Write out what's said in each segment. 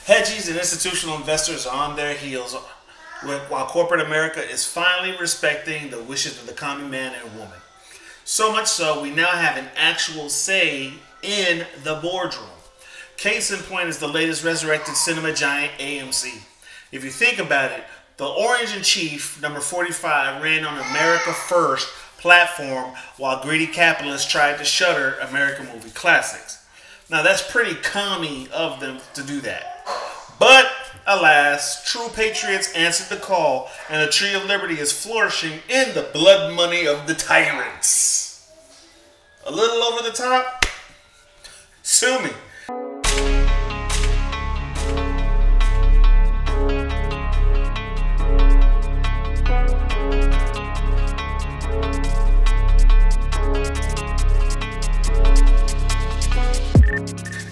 Hedgies and institutional investors are on their heels while corporate America is finally respecting the wishes of the common man and woman. So much so, we now have an actual say in the boardroom. Case in point is the latest resurrected cinema giant AMC. If you think about it, the Orange in Chief, number 45, ran on America First platform while greedy capitalists tried to shutter American movie classics. Now that's pretty commie of them to do that. But alas, true patriots answered the call, and the tree of liberty is flourishing in the blood money of the tyrants. A little over the top? Sue me.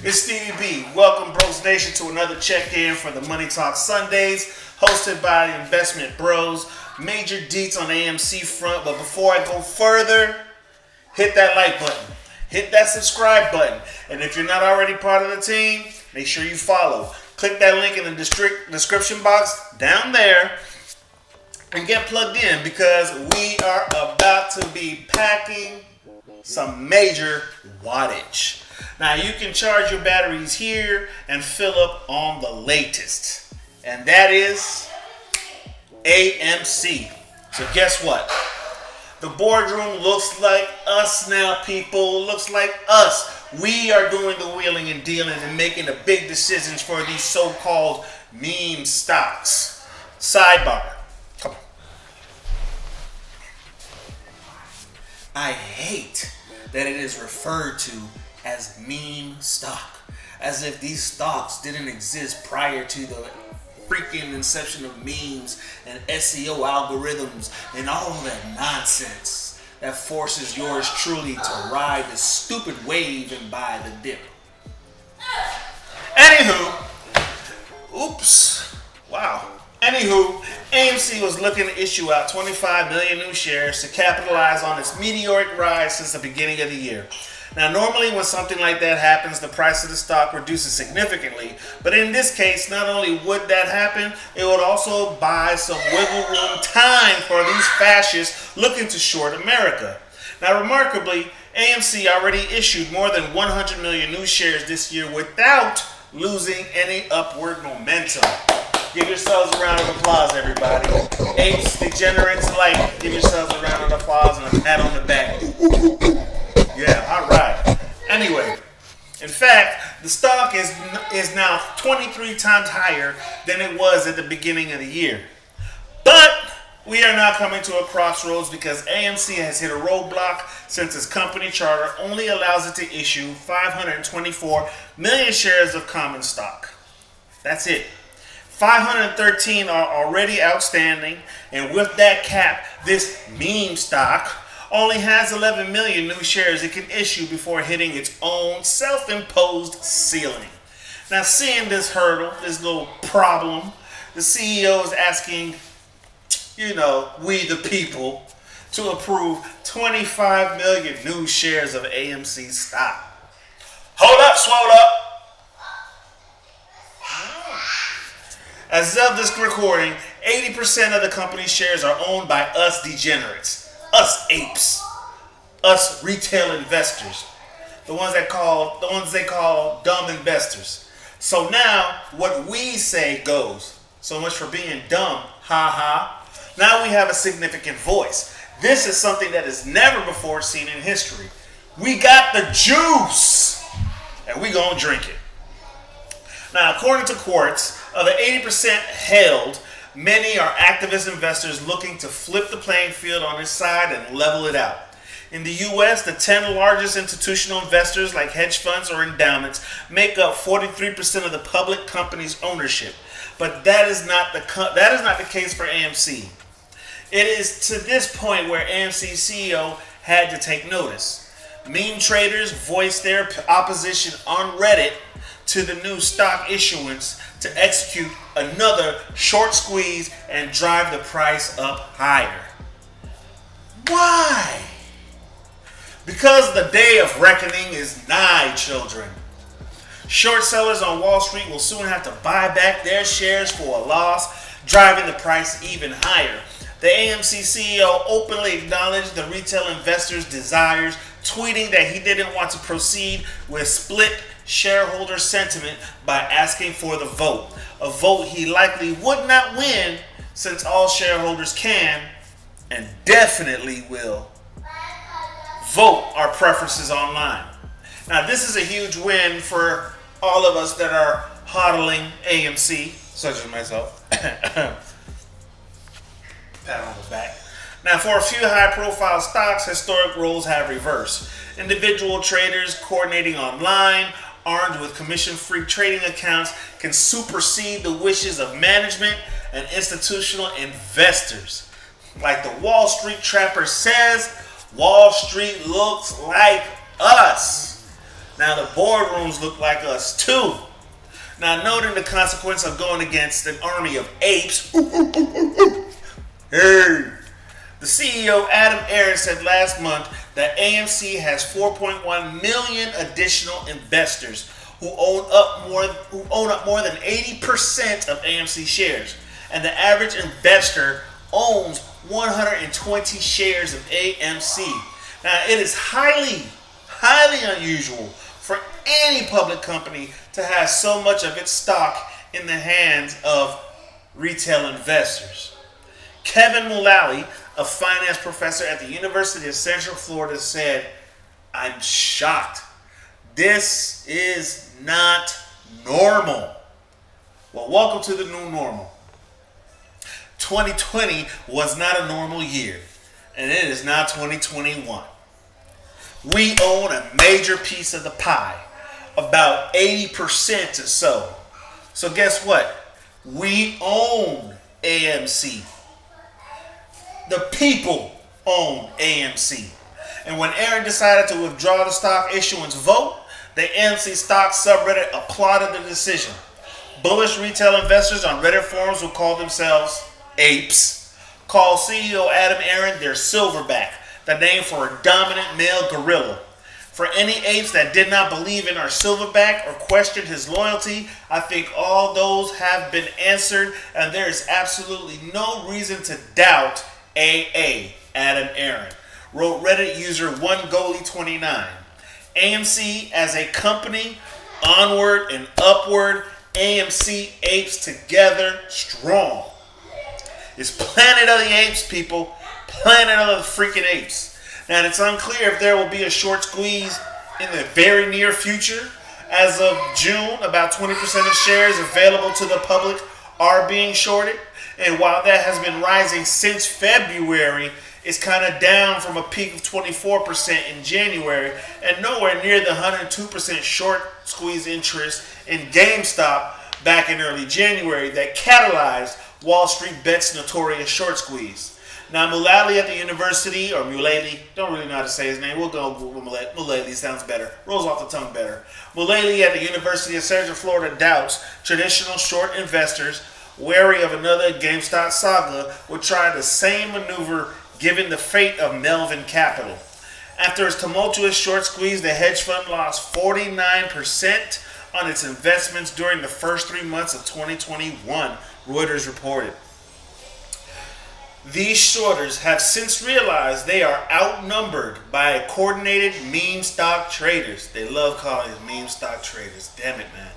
It's Stevie B. Welcome, Bros Nation, to another check-in for the Money Talk Sundays, hosted by Investment Bros. Major deets on AMC front, but before I go further, hit that like button, hit that subscribe button, and if you're not already part of the team, make sure you follow. Click that link in the description box down there and get plugged in, because we are about to be packing some major wattage. Now you can charge your batteries here and fill up on the latest, and that is AMC. So guess what? The boardroom looks like us now, people. Looks like us. We are doing the wheeling and dealing and making the big decisions for these so-called meme stocks. Sidebar. Come on. I hate that it is referred to as meme stock, as if these stocks didn't exist prior to the freaking inception of memes and SEO algorithms and all that nonsense that forces yours truly to ride the stupid wave and buy the dip. Anywho, AMC was looking to issue out 25 million new shares to capitalize on its meteoric rise since the beginning of the year. Now, normally when something like that happens, the price of the stock reduces significantly. But in this case, not only would that happen, it would also buy some wiggle room time for these fascists looking to short America. Now, remarkably, AMC already issued more than 100 million new shares this year without losing any upward momentum. Give yourselves a round of applause, everybody. Apes, degenerates alike, give yourselves a round of applause and a pat on the back. Yeah, all right. Anyway, in fact, the stock is now 23 times higher than it was at the beginning of the year. But we are now coming to a crossroads because AMC has hit a roadblock since its company charter only allows it to issue 524 million shares of common stock. That's it. 513 are already outstanding, and with that cap, this meme stock only has 11 million new shares it can issue before hitting its own self-imposed ceiling. Now, seeing this hurdle, this little problem, the CEO is asking, we the people, to approve 25 million new shares of AMC stock. Hold up, swole up. As of this recording, 80% of the company's shares are owned by us degenerates. Us apes, us retail investors, the ones they call dumb investors. So now what we say goes. So much for being dumb, ha ha. Now we have a significant voice. This is something that is never before seen in history. We got the juice, and we gonna drink it. Now, according to Quartz, of the 80% held, many are activist investors looking to flip the playing field on its side and level it out. In the U.S., the 10 largest institutional investors, like hedge funds or endowments, make up 43% of the public company's ownership. But that is not the case for AMC. It is to this point where AMC's CEO had to take notice. Meme traders voiced their opposition on Reddit to the new stock issuance to execute another short squeeze and drive the price up higher. Why? Because the day of reckoning is nigh, children. Short sellers on Wall Street will soon have to buy back their shares for a loss, driving the price even higher. The AMC CEO openly acknowledged the retail investors' desires, tweeting that he didn't want to proceed with split shareholder sentiment by asking for the vote. A vote he likely would not win, since all shareholders can and definitely will vote our preferences online. Now, this is a huge win for all of us that are hodling AMC, such as myself. Pat on the back. Now, for a few high-profile stocks, historic roles have reversed. Individual traders coordinating online, armed with commission-free trading accounts, can supersede the wishes of management and institutional investors. Like the Wall Street Trapper says, Wall Street looks like us. Now, the boardrooms look like us too. Now, noting the consequence of going against an army of apes, hey, the CEO Adam Aron said last month that AMC has 4.1 million additional investors who own up more than 80% of AMC shares, and the average investor owns 120 shares of AMC. Now, it is highly unusual for any public company to have so much of its stock in the hands of retail investors. Kevin Mullally, a finance professor at the University of Central Florida, said, "I'm shocked. This is not normal." Well, welcome to the new normal. 2020 was not a normal year, and it is now 2021. We own a major piece of the pie, about 80% or so. So guess what? We own AMC. The people own AMC. And when Aaron decided to withdraw the stock issuance vote, the AMC stock subreddit applauded the decision. Bullish retail investors on Reddit forums who call themselves apes call CEO Adam Aron their silverback, the name for a dominant male gorilla. For any apes that did not believe in our silverback or questioned his loyalty, I think all those have been answered, and there is absolutely no reason to doubt AA, Adam Aron, wrote Reddit user 1goalie29. AMC as a company, onward and upward, AMC apes together strong. It's Planet of the Apes, people. Planet of the freaking apes. Now, it's unclear if there will be a short squeeze in the very near future. As of June, about 20% of shares available to the public are being shorted. And while that has been rising since February, it's kind of down from a peak of 24% in January and nowhere near the 102% short squeeze interest in GameStop back in early January that catalyzed Wall Street Bet's notorious short squeeze. Now, Mullally at the university, or Mullally, don't really know how to say his name. We'll go with Mullally, sounds better. Rolls off the tongue better. Mullally at the University of Central Florida doubts traditional short investors, wary of another GameStop saga, would try the same maneuver given the fate of Melvin Capital. After its tumultuous short squeeze, the hedge fund lost 49% on its investments during the first 3 months of 2021, Reuters reported. These shorters have since realized they are outnumbered by coordinated meme stock traders. They love calling it meme stock traders. Damn it, man.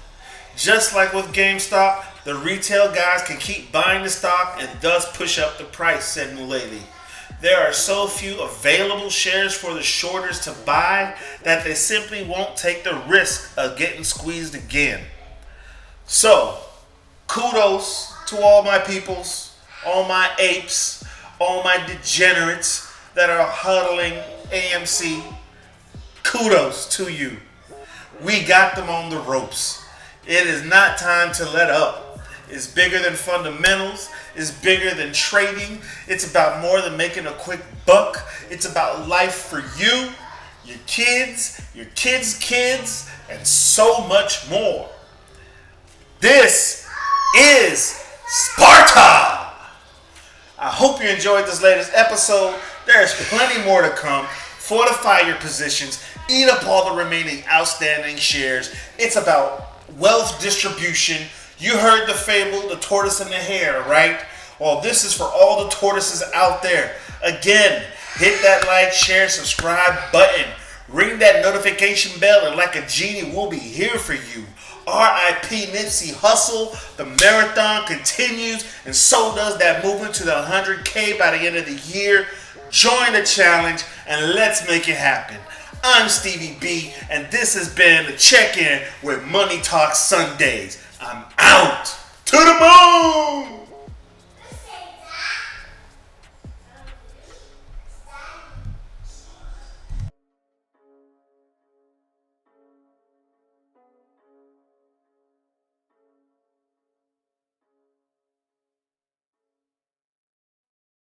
Just like with GameStop, the retail guys can keep buying the stock and thus push up the price, said Mullally. There are so few available shares for the shorters to buy that they simply won't take the risk of getting squeezed again. So, kudos to all my peoples, all my apes, all my degenerates that are huddling AMC. Kudos to you. We got them on the ropes. It is not time to let up. It's bigger than fundamentals. It's bigger than trading. It's about more than making a quick buck. It's about life for you, your kids' kids, and so much more. This is Sparta! I hope you enjoyed this latest episode. There's plenty more to come. fortify your positions, eat up all the remaining outstanding shares. It's about wealth distribution. You heard the fable, the tortoise and the hare, right? Well, this is for all the tortoises out there. Again, hit that like, share, subscribe button. Ring that notification bell, and like a genie, we'll be here for you. R.I.P. Nipsey Hussle. The marathon continues, and so does that movement to the 100K by the end of the year. Join the challenge, and let's make it happen. I'm Stevie B, and this has been the check-in with Money Talk Sundays. I'm out. To the moon!